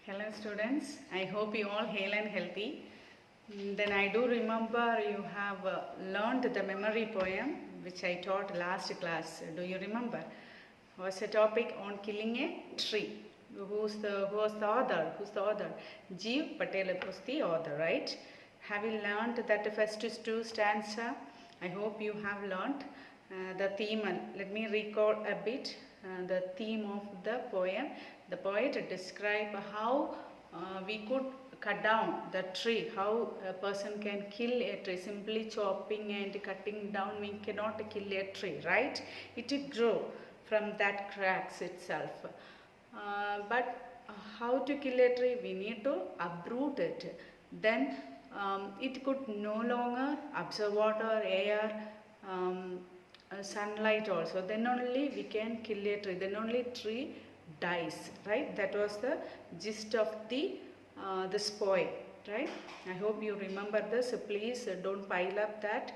Hello students, I hope you all hail and healthy. Then I do remember you have learned the memory poem which I taught last class. Do you remember? Was a topic on killing a tree. Who was the author? Who's the author? Jeev Patel was the author, right? Have you learned that first two stanza? I hope you have learned the theme. Let me recall a bit the theme of the poem. The poet described how we could cut down the tree, how a person can kill a tree. Simply chopping and cutting down, we cannot kill a tree, right? It will grow from that cracks itself. But how to kill a tree? We need to uproot it. Then it could no longer absorb water, air, sunlight also. Then only we can kill a tree. Then only tree dies, right? That was the gist of this poem, right? I hope you remember this. Please don't pile up that.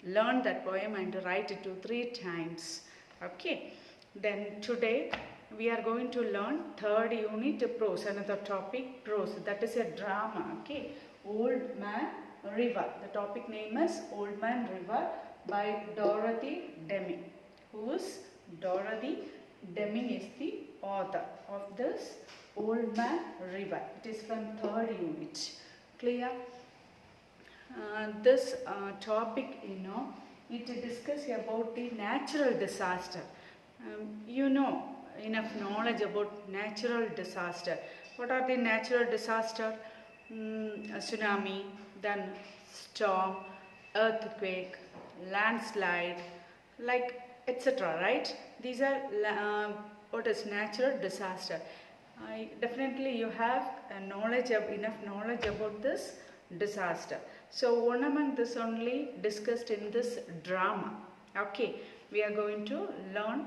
Learn that poem and write it 3 times. Okay. Then today we are going to learn 3rd unit prose, another topic prose. That is a drama. Okay. Old Man River. The topic name is Old Man River by Dorothy Deming. Who is Dorothy Deming is the author of this Old Man River. It is from 3rd unit. Clear? This topic, it discusses about the natural disaster. You know enough knowledge about natural disaster. What are the natural disaster? Tsunami, then storm, earthquake, landslide, like etc. Right? These are what is natural disaster. Definitely you have enough knowledge about this disaster. So one among this only discussed in this drama. Okay, we are going to learn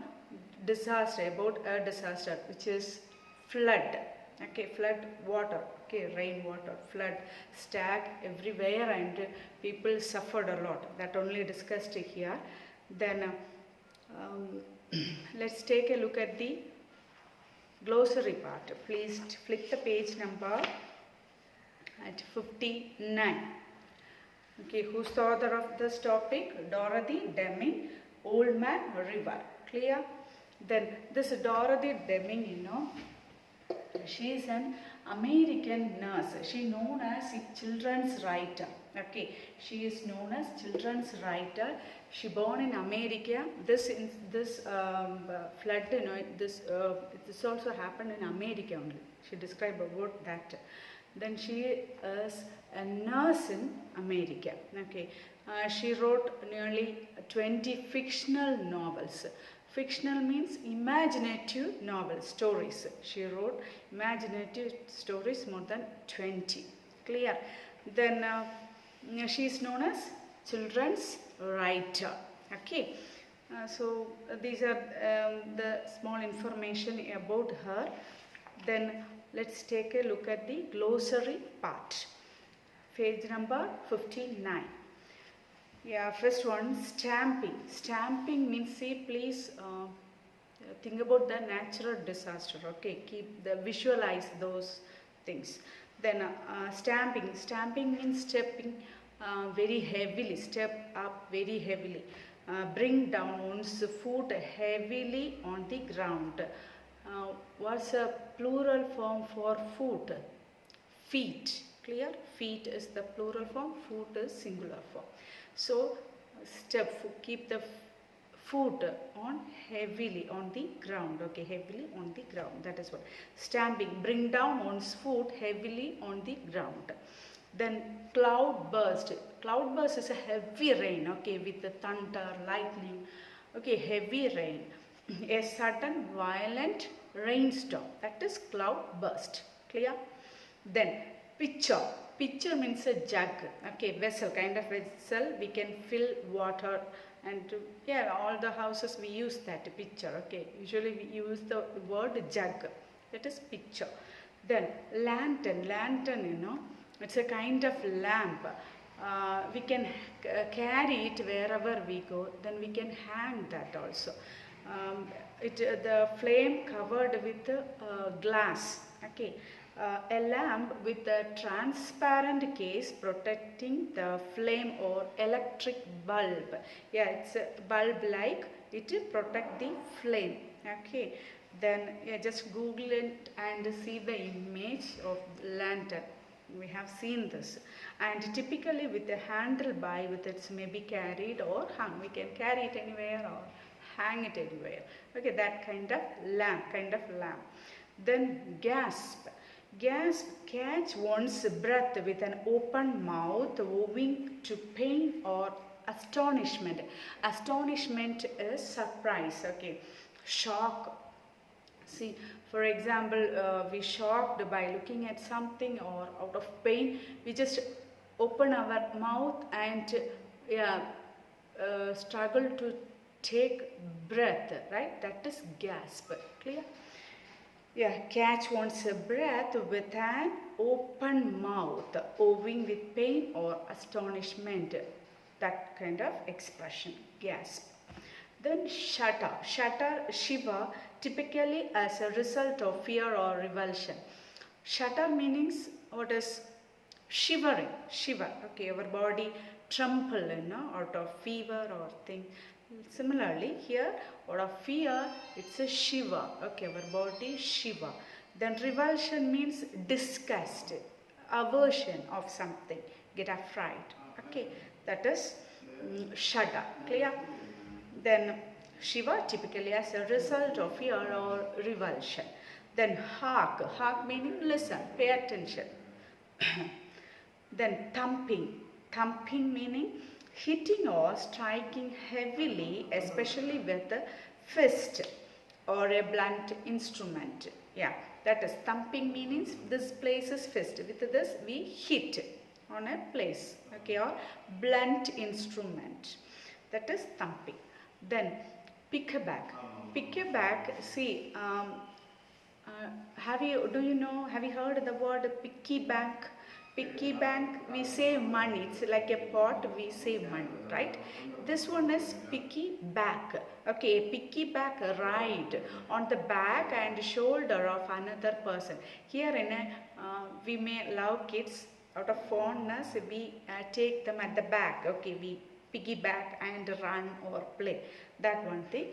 disaster, about a disaster which is flood. Okay, flood water. Okay, rain water, flood, stag everywhere, and people suffered a lot. That only discussed here. Then let's take a look at the glossary part. Please flick the page number at 59. Okay, who's the author of this topic? Dorothy Deming, Old Man River. Clear? Then this Dorothy Deming, she is an American nurse. She is known as a children's writer. Okay, she is known as children's writer. She born in America. This flood, this also happened in America only. She described about that. Then she is a nurse in America. Okay, she wrote nearly 20 fictional novels. Fictional means imaginative novel stories. She wrote imaginative stories more than 20. Clear? Then she is known as children's writer. Okay. So these are the small information about her. Then let's take a look at the glossary part. Page number 59. Yeah, first one, stamping. Stamping means, see, please think about the natural disaster. Okay, visualize those things. Then stamping. Stamping means stepping very heavily, step up very heavily. Bring down one's foot heavily on the ground. What's a plural form for foot? Feet. Clear? Feet is the plural form, foot is singular form. So step, keep the foot on heavily on the ground. Okay, heavily on the ground. That is what. Stamping. Bring down one's foot heavily on the ground. Then cloud burst. Cloud burst is a heavy rain. Okay, with the thunder, lightning. Okay, heavy rain. A sudden violent rainstorm. That is cloud burst. Clear? Then pitcher. Pitcher means a jug. Okay, vessel, kind of vessel. We can fill water, and yeah, all the houses we use that pitcher. Okay, usually we use the word jug. That is pitcher. Then lantern. Lantern, it's a kind of lamp. We can carry it wherever we go. Then we can hang that also. The flame covered with glass. Okay, a lamp with a transparent case protecting the flame or electric bulb. Yeah, it's a bulb like it protect the flame. Okay, then yeah, just Google it and see the image of lantern. We have seen this, and typically with a handle by with it's maybe carried or hung. We can carry it anywhere or hang it anywhere. Okay, that kind of lamp. Then gasp. Gasp, catch one's breath with an open mouth owing to pain or astonishment. Astonishment is surprise. Okay, shock. See, for example, we shocked by looking at something or out of pain, we just open our mouth and struggle to take breath, right? That is gasp. Clear? Yeah, catch one's breath with an open mouth, owing with pain or astonishment. That kind of expression, gasp. Then shudder. Shiver, typically as a result of fear or revulsion. Shudder meanings what is shivering, shiver. Okay, our body tremble, out of fever or thing. Similarly, here out of fear, it's a shiver. Okay, our body shiver. Then revulsion means disgust, aversion of something, get afraid. Okay, that is shudder. Clear? Then shiver typically as a result of fear or revulsion. Then hark. Hark meaning listen, pay attention. Then thumping. Thumping meaning hitting or striking heavily, especially with a fist or a blunt instrument. Yeah, that is thumping means this place is fist. With this we hit on a place. Okay, or blunt instrument. That is thumping. Then pick-a-back. Pick-a-back, see, have you heard the word piggy bank? Piggy bank, we save money. It's like a pot, we save money, right? This one is piggy back. Okay, piggy back ride on the back and shoulder of another person. Here in a, we may love kids out of fondness, we take them at the back. Okay, we piggyback and run or play, that one thing.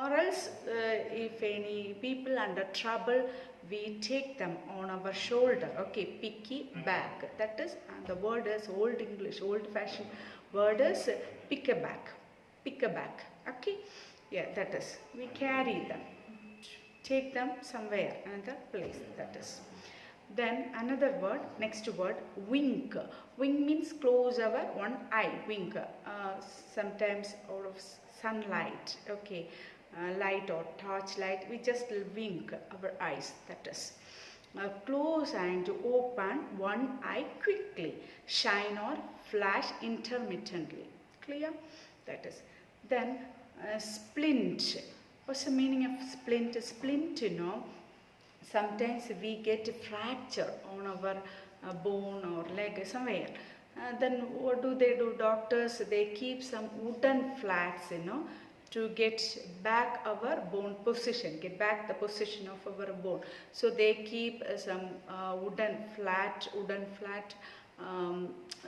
Or else if any people under trouble, we take them on our shoulder. Okay, piggyback. That is the word is old English, old fashioned word is pick-a-back. Pick-a-back. Okay, yeah, that is we carry them, take them somewhere, another place. That is. Then another word, next word, wink. Wink means close our one eye, wink. Sometimes out of sunlight, okay, light or torchlight, we just wink our eyes, that is. Close and open one eye quickly, shine or flash intermittently. Clear? That is. Then splint. What's the meaning of splint? Splint, sometimes we get a fracture on our bone or leg somewhere. Then what do? Doctors, they keep some wooden flats, to get back our bone position, get back the position of our bone. So they keep some wooden flat,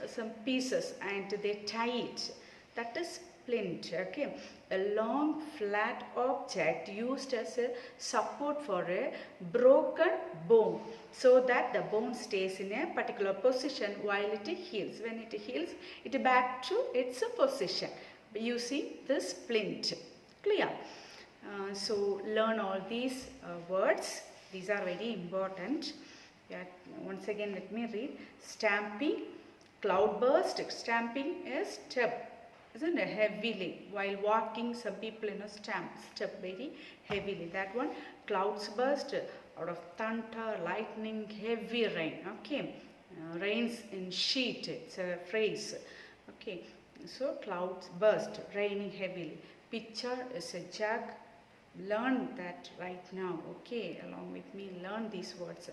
some pieces and they tie it. That is splint. Okay, a long flat object used as a support for a broken bone, so that the bone stays in a particular position while it heals. When it heals, it back to its position using this splint. Clear? So learn all these words. These are very important. Yeah, once again let me read. Stamping, cloudburst. Stamping is step, isn't it? Heavily. While walking, some people step very heavily. That one. Clouds burst out of thunder, lightning, heavy rain. Okay. Rains in sheet. It's a phrase. Okay. So clouds burst, raining heavily. Pitcher is a jug. Learn that right now. Okay. Along with me, learn these words.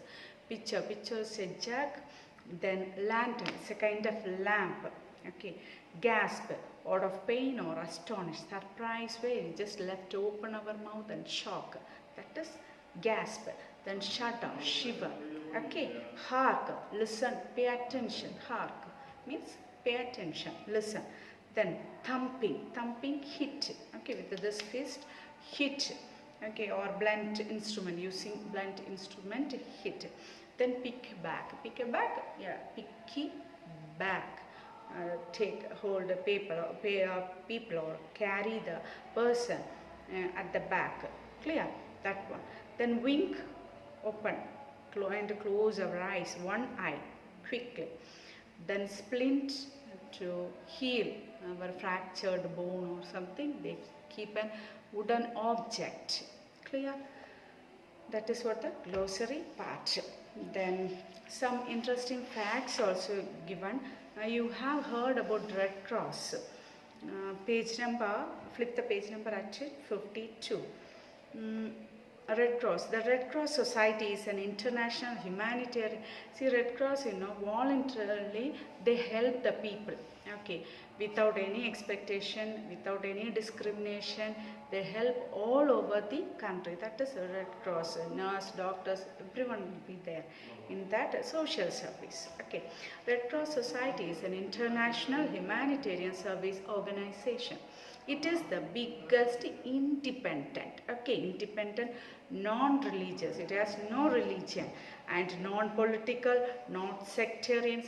Pitcher is a jug. Then lantern. It's a kind of lamp. Okay. Gasp, out of pain or astonished, surprise, where we just left open our mouth and shock. That is gasp. then shudder, shiver. Okay, hark, listen, pay attention. Hark means pay attention, listen. Then thumping, hit. Okay, with this fist, hit. Okay, or blunt instrument, using blunt instrument, hit. Then pick back, yeah, picky back. Take hold of paper, people, or carry the person at the back. Clear? That one. Then wink, open, and close our eyes, one eye, quickly. Then splint, to heal our fractured bone or something. They keep a wooden object. Clear? That is what the glossary part. Then some interesting facts also given. You have heard about Red Cross. Page number, flip the page number at 52. Red Cross. The Red Cross Society is an international humanitarian. See, Red Cross, voluntarily they help the people. Okay, without any expectation, without any discrimination, they help all over the country. That is Red Cross. Nurse, doctors, everyone will be there in that social service. Okay, Red Cross Society is an international humanitarian service organization. It is the biggest independent, non-religious, it has no religion, and non-political, not sectarian,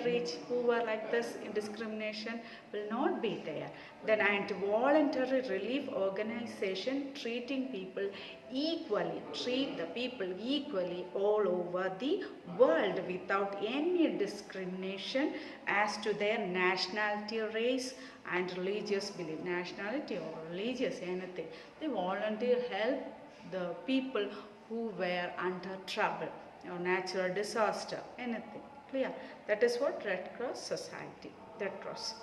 rich, poor, like this, discrimination will not be there. Then, and voluntary relief organization treating people equally, treat the people equally all over the world without any discrimination as to their nationality, race, and religious belief, nationality or religious anything. They voluntarily help the people who were under trouble or natural disaster, anything. Clear? That is what Red Cross Society, Red Cross.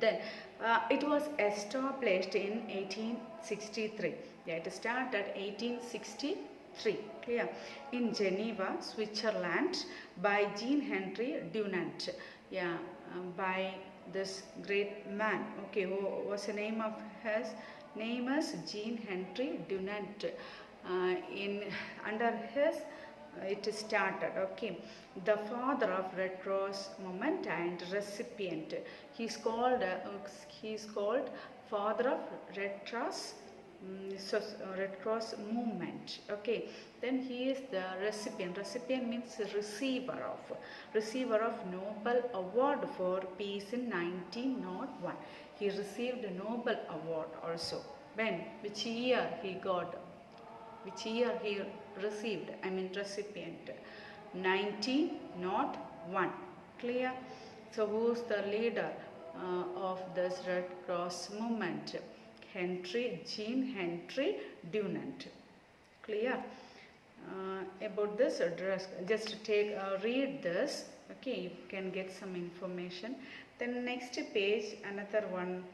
Then it was established in 1863. Yeah, it started 1863. Clear? In Geneva, Switzerland, by Jean Henry Dunant. Yeah, by this great man. Okay, who was the name of his? Name is Jean Henry Dunant. Under his it started. Okay, the father of Red Cross movement and recipient. He's called father of Red Cross. Red Cross movement. Okay, then he is the recipient. Recipient means receiver of Nobel Award for Peace in 1901. He received a Nobel Award also. When? Which year he got? Which year he received? I mean recipient. 1901. Clear? So who's the leader of this Red Cross movement? Jean Henry Dunant. Clear? About this address, just read this. Okay, you can get some information. Then next page, another one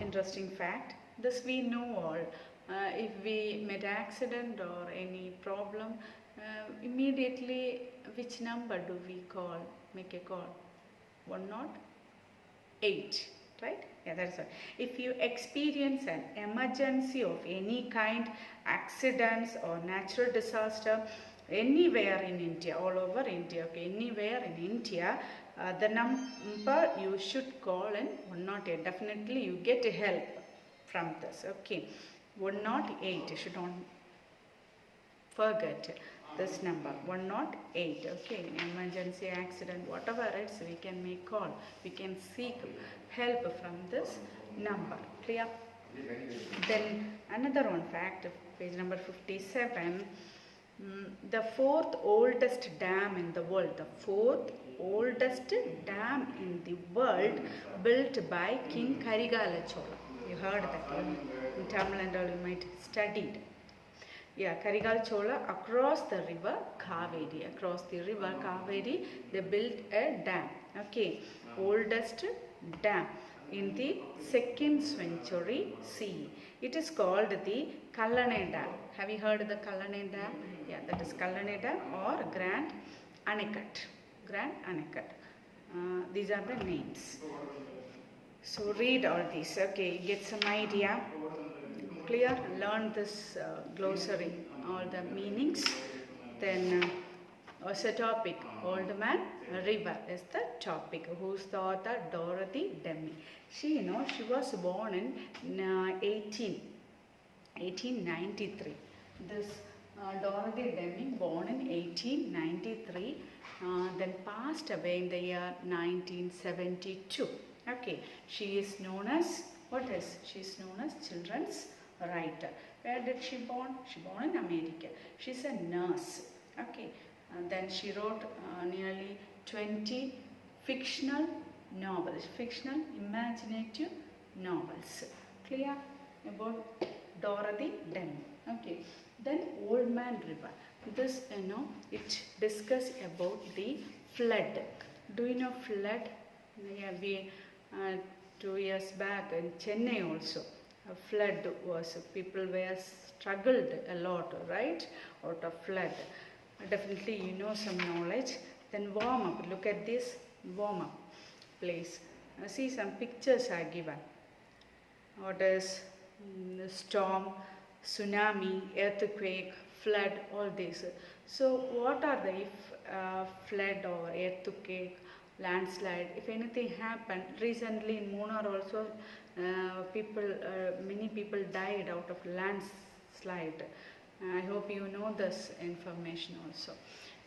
interesting fact. This we know all. If we met accident or any problem, immediately which number do we call? Make a call. 108, right? Yeah, that's right. If you experience an emergency of any kind, accidents or natural disaster, anywhere in India, all over India, okay, anywhere in India, the number you should call in 108. Definitely you get help from this. Okay, 108. You should not forget this number, 108. Okay, emergency, accident, whatever else, we can make call. We can seek help from this number. Clear? Then another one fact, page number 57. The fourth oldest dam in the world. The fourth oldest dam in the world, built by King Karigala Chola. You heard that in Tamil and all, you might studied. Yeah, Karigala Chola, across the river Kaveri. Across the river Kaveri, they built a dam. Okay, oldest dam in the 2nd century CE. It is called the Kallanai Dam. Have you heard of the Kallanai Dam? Yeah, that is Kallanai Dam or Grand Anicut. Grand Anicut. These are the names. So read all these. Okay, get some idea. clear? Learn this glossary, all the meanings. Then what's the topic? Old Man River is the topic. Who's the author? Dorothy Demi. She was born in 1893. This Dorothy Demi, born in 1893, then passed away in the year 1972. Okay, she is known as, she is known as children's writer. Where did she born? She born in America. She's a nurse. Okay, and then she wrote nearly 20 fictional novels, fictional imaginative novels. Clear about Dorothy Demi. Okay, then Old Man River. This it discusses about the flood. Do you know flood? Yeah, we 2 years back in Chennai also a flood was, people were struggled a lot, right, out of flood. Definitely you know some knowledge. Then warm up. Look at this warm up, please. See some pictures are given. What is storm, tsunami, earthquake, flood, all these. So what are the flood or earthquake, landslide, if anything happened? Recently in Munnar also many people died out of landslide. I hope you know this information also.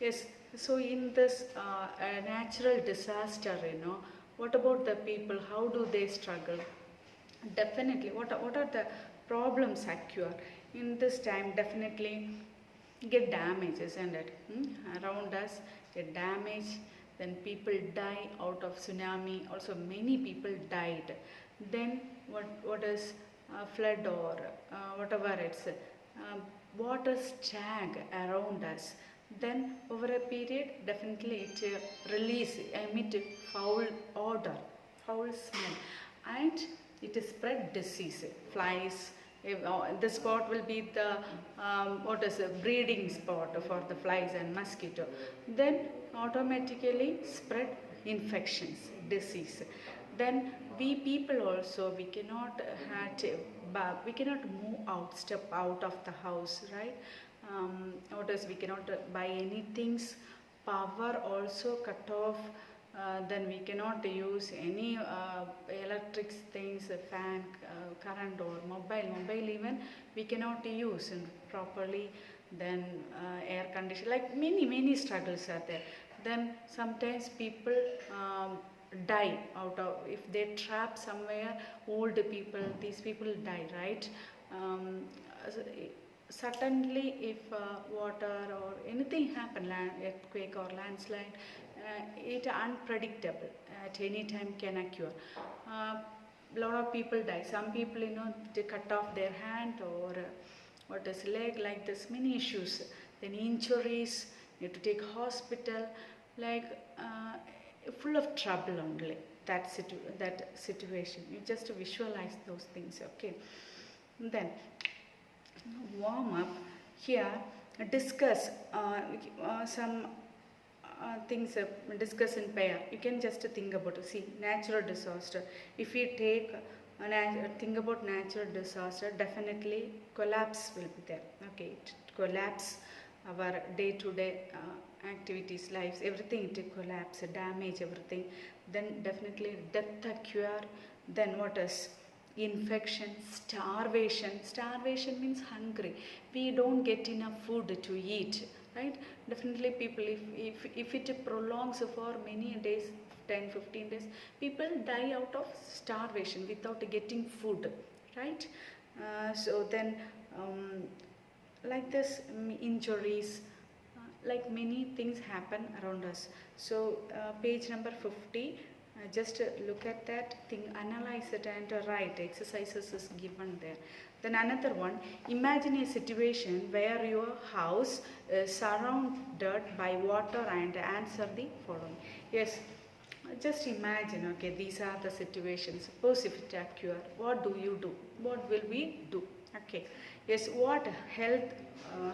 Yes, so in this natural disaster, what about the people? How do they struggle? Definitely, what are the problems occur in this time? Definitely get damage, isn't it? Around us get damage, then people die out of tsunami. Also many people died. Then what is flood or whatever it's water stag around us. Then over a period, definitely it emit foul odor, foul smell, and it spread disease, flies. The spot will be the breeding spot for the flies and mosquito. Then automatically spread infections, disease. Then we people also, we cannot step out of the house, right? We cannot buy any things. Power also cut off. Then we cannot use any electric things, fan, current or mobile even we cannot use properly. Then air condition, like many struggles are there. Then sometimes people die out of, if they trap somewhere, old people, these people die, right? Suddenly if water or anything happen, earthquake or landslide, it unpredictable, at any time can occur. Lot of people die. Some people they cut off their hand or leg, like this, many issues. Then injuries, you have to take hospital, like full of trouble only. That situation, you just visualize those things. Okay, then warm up. Here discuss some things, discuss in pair. You can just think about, see, natural disaster. If we take think about natural disaster, definitely collapse will be there. Okay, it collapse our day-to-day activities, lives, everything, it collapse, damage everything. Then definitely death occur. Then what is infection, starvation. Starvation means hungry. We don't get enough food to eat, right? Definitely people, if it prolongs for many days, 10-15 days, people die out of starvation without getting food, right? So then like this, injuries, like many things happen around us. So page number 50, just look at that thing, analyze it and write. Exercises is given there. Then another one, imagine a situation where your house is surrounded by water and answer the following. Yes, just imagine, okay, these are the situations. Suppose if it occur, what do you do? What will we do? Okay, Yes, what health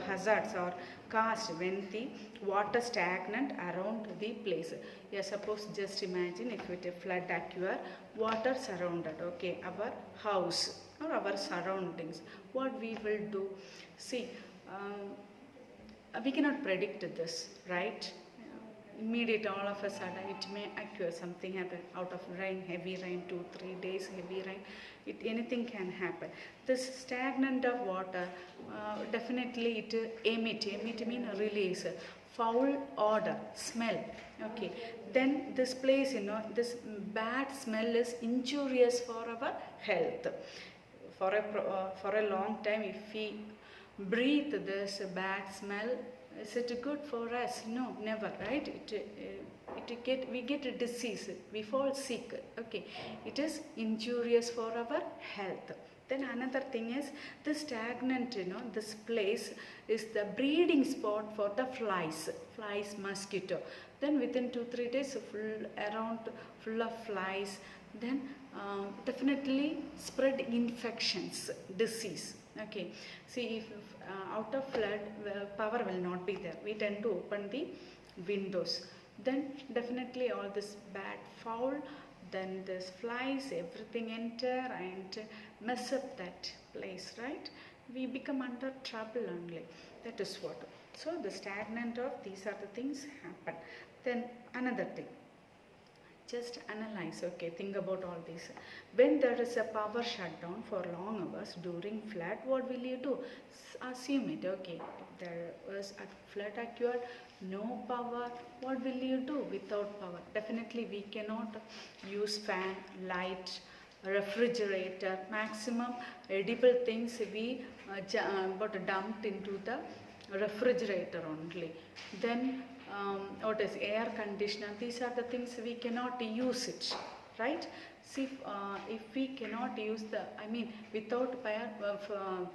hazards are caused when the water stagnant around the place? Yes, suppose just imagine if it a flood occur, water surrounded, okay, our house or our surroundings. What we will do? See, we cannot predict this, right? Immediate all of a sudden it may occur, something happen out of rain, heavy rain, 2 3 days heavy rain, anything can happen. This stagnant of water, definitely it emit mean release foul odor, smell, okay. Then this place, this bad smell is injurious for our health. For a long time, if we breathe this bad smell, is it good for us? No, never, right? We get a disease, we fall sick, okay. It is injurious for our health. Then another thing is the stagnant, this place is the breeding spot for the flies, mosquito. Then within 2 3 days, full of flies. Then definitely spread infections, disease. Okay, see, if out of flood, power will not be there. We tend to open the windows. Then definitely all this bad foul, then this flies, everything enter and mess up that place, right? We become under trouble only. That is what. So the stagnant of these are the things happen. Then another thing. Just analyze, okay, think about all this. When there is a power shutdown for long hours during flood, what will you do? Assume it, okay, if there was a flood occurred, no power, what will you do without power? Definitely we cannot use fan, light, refrigerator, maximum edible things we dumped into the refrigerator only. Then what is air conditioner? These are the things we cannot use it, right? See, if we cannot use without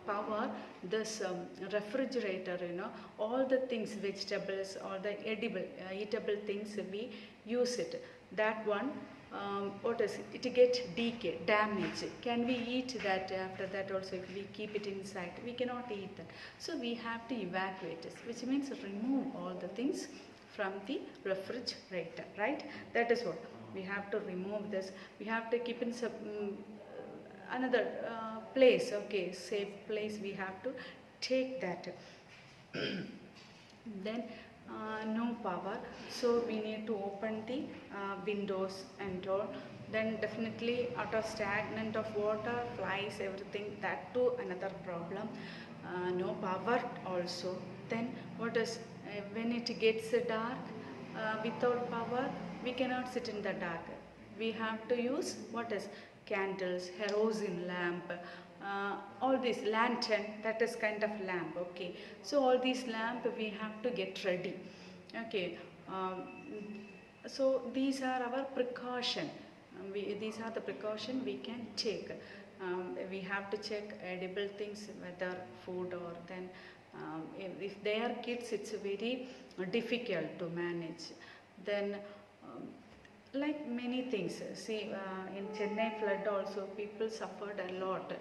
power, this refrigerator, all the things, vegetables, all the edible, eatable things, we use it. That one, it get decay, damage. Can we eat that after that also? If we keep it inside, we cannot eat that. So we have to evacuate it, which means remove all the things from the refrigerator, right? That is what we have to remove this. We have to keep in another place, okay, safe place. We have to take that. Then no power, so we need to open the windows and all. Then definitely out of stagnant of water, flies, everything, that too another problem. No power also. Then what is when it gets dark, without power we cannot sit in the dark. We have to use what is candles, kerosene lamp, all this lantern, that is kind of lamp, okay. So all these lamp we have to get ready, okay. So these are our precaution. These are the precaution we can take. We have to check edible things, whether food or then if they are kids, it's very difficult to manage. Then like many things, see, in Chennai flood also people suffered a lot.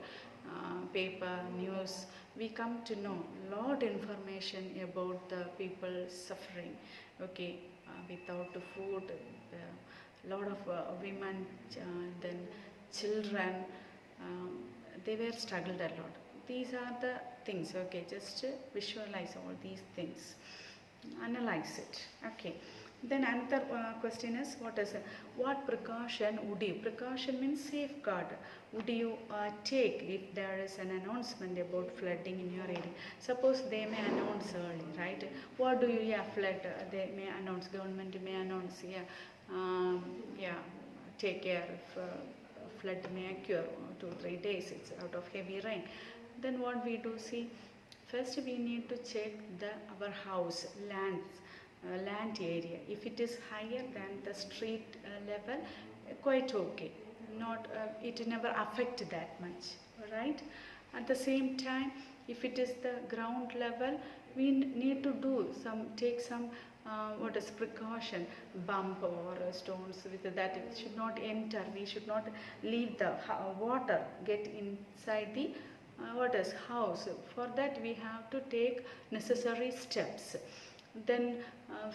Paper, news, we come to know lot information about the people suffering, okay, without food, lot of women, then children, they were struggled a lot. These are the things, okay, just visualize all these things, analyze it, okay. Then another question is, what precaution would you, precaution means safeguard, would you take if there is an announcement about flooding in your area? Suppose they may announce early, right? What do you, flood, they may announce, government may announce, take care if flood may occur 2 3 days, it's out of heavy rain. Then what we do, see, first we need to check our house, land area. If it is higher than the street level, quite okay, not it never affect that much, right? At the same time, if it is the ground level, we need to take some precaution, bump or stones, with that it should not enter, we should not leave the water get inside the what is house. For that we have to take necessary steps. Then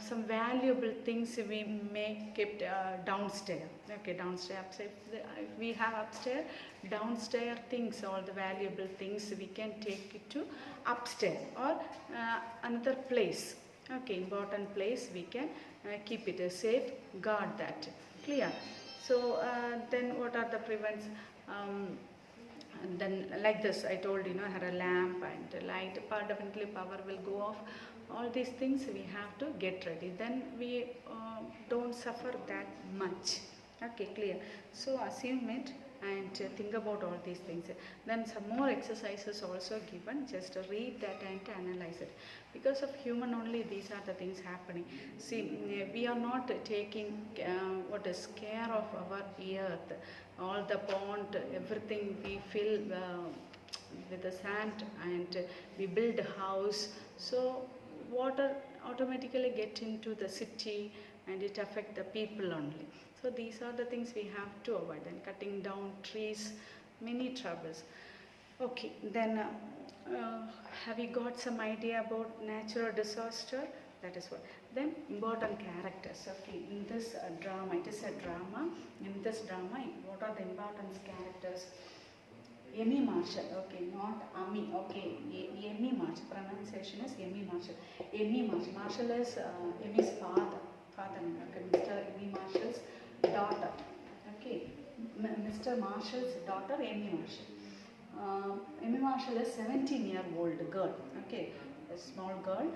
some valuable things we may keep downstairs. Okay, downstairs, upstairs. If we have upstairs, downstairs things, all the valuable things we can take it to upstairs or another place. Okay, important place we can keep it safe, guard that. Clear? So then what are the prevents? And then like this I told, have a lamp and light, definitely power will go off. All these things we have to get ready, then we don't suffer that much. Okay, clear? So assume it and think about all these things. Then some more exercises also given, just read that and analyze it. Because of human only these are the things happening. See, we are not taking what is care of our earth, all the pond, everything we fill with the sand, and we build a house, so water automatically get into the city and it affect the people only. So these are the things we have to avoid. And cutting down trees, many troubles. Okay, then have you got some idea about natural disaster? That is what. Then important characters. Okay, in this drama, it is a drama. In this drama, what are the important characters? Emmy Marshall, okay, not Ami, okay, Emmy Marshall, pronunciation is Emmy Marshall. Emmy Marshall, Marshall is Emmy's father, okay, Mr. Emmy Marshall's daughter, okay, Mr. Marshall's daughter, Emmy Marshall. Emmy Marshall is 17-year-old girl, okay, a small girl,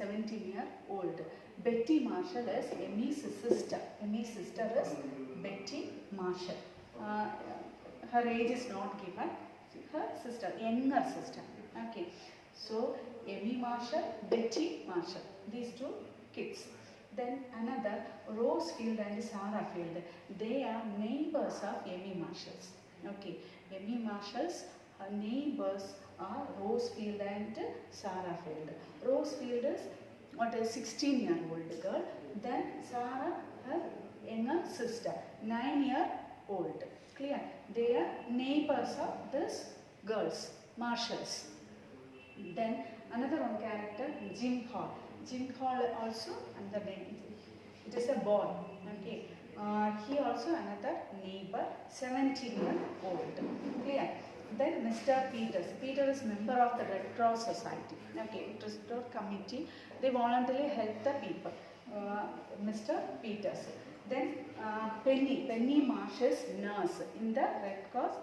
17-year-old. Betty Marshall is Emmy's sister. Emmy's sister is Betty Marshall. Her age is not given. Her sister, younger sister. Okay. So Emmy Marshall, Betty Marshall. These two kids. Then another, Rose Field and Sarah Field. They are neighbors of Emmy Marshall's. Okay. Emmy Marshall's neighbors are Rose Field and Sarah Field. Rose Field is what, a 16-year-old girl. Then Sarah, her younger sister, 9-year-old. Clear? They are neighbors of this girls, Marshalls. Then another one character, Jim Hall. Jim Hall also another name. It is a boy. Okay. He also another neighbor, 17-year-old. Clear? Then Mr. Peters. Peter is member of the Red Cross Society. Okay, it is a committee. They voluntarily help the people. Mr. Peters. Then Penny Marshall's nurse in the Red Cross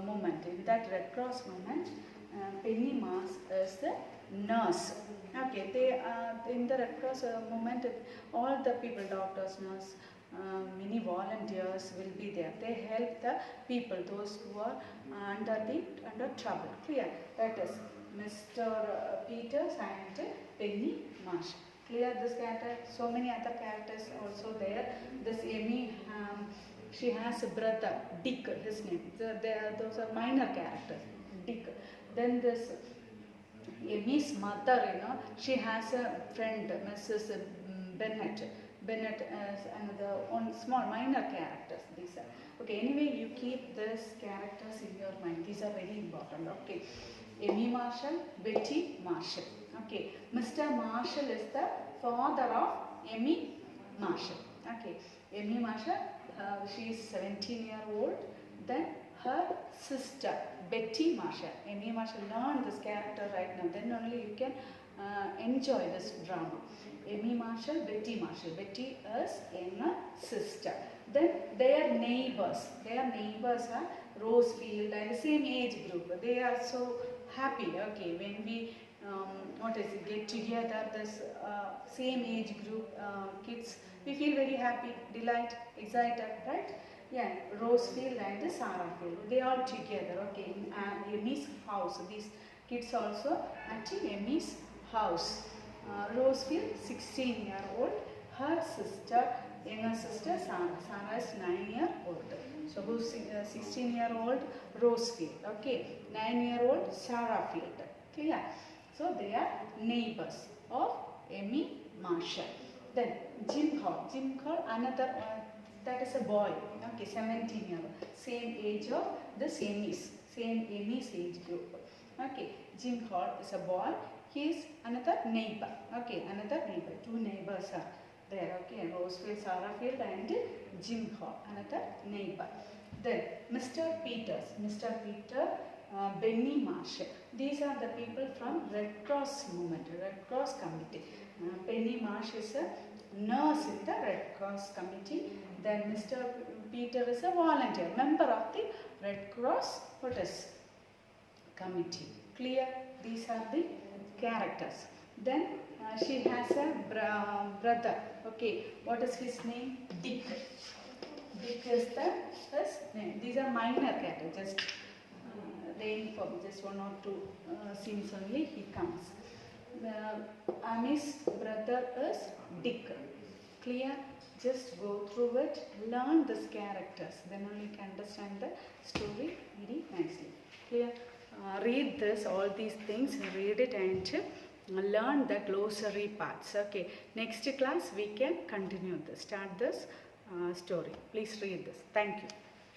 movement. In that Red Cross movement, Penny Marsh is the nurse. Okay, they in the Red Cross movement, all the people, doctors, nurse, many volunteers will be there. They help the people, those who are under trouble. Clear? That is Mr. Peters and Penny Marsh. Clear this character? So many other characters also there. This Amy, she has a brother, Dick, his name. Those are minor characters, Dick. Then this Amy's mother, she has a friend, Mrs. Bennett. Bennett is another one, small minor characters. These are okay. Anyway, you keep these characters in your mind. These are very important. Okay. Emmy Marshall, Betty Marshall. Okay. Mr. Marshall is the father of Emmy Marshall. Okay. Emmy Marshall, she is 17-year-old. Then her sister, Betty Marshall. Emmy Marshall, learn this character right now. Then only you can enjoy this drama. Emmy Marshall, Betty Marshall. Betty is younger sister. Then their neighbors. Their neighbors are Rosefield and the same age group. They are so happy. Okay, when we get together, this same age group kids, we feel very happy, delight, excited, right? Yeah, Rosefield and Sarah Field. They are together. Okay, in Emmy's house. These kids also at Emmy's house. Rosefield, 16-year-old. Her sister, younger sister, Sarah. Sarah is 9-year-old. So who's 16-year-old? Rosefield. Okay, 9-year-old Sarah Field. Clear? So they are neighbors of Emmy Marshall. Then Jim Hall. Jim Hall, another that is a boy. Okay, 17-year-old. Same age of the Emmys. same age group. Okay, Jim Hall is a boy. He is another neighbor. Okay, another neighbor. Two neighbors are there. Okay, Rosefield, Sarahfield, and Jim Hall, another neighbor. Then Mr. Peters, Benny Marsh. These are the people from Red Cross movement, Red Cross committee. Benny Marsh is a nurse in the Red Cross committee. Then Mr. Peter is a volunteer, member of the Red Cross committee. Clear? These are the characters. Then she has a brother. Okay, what is his name? Dick. Dick is his name. These are minor characters. Just just one or two scenes only he comes. Ami's brother is Dick. Clear? Just go through it, learn these characters, then only you can understand the story very nicely. Clear? Read this, all these things, read it and learn the glossary parts. Okay, next class we can continue this, start this story. Please read this. Thank you.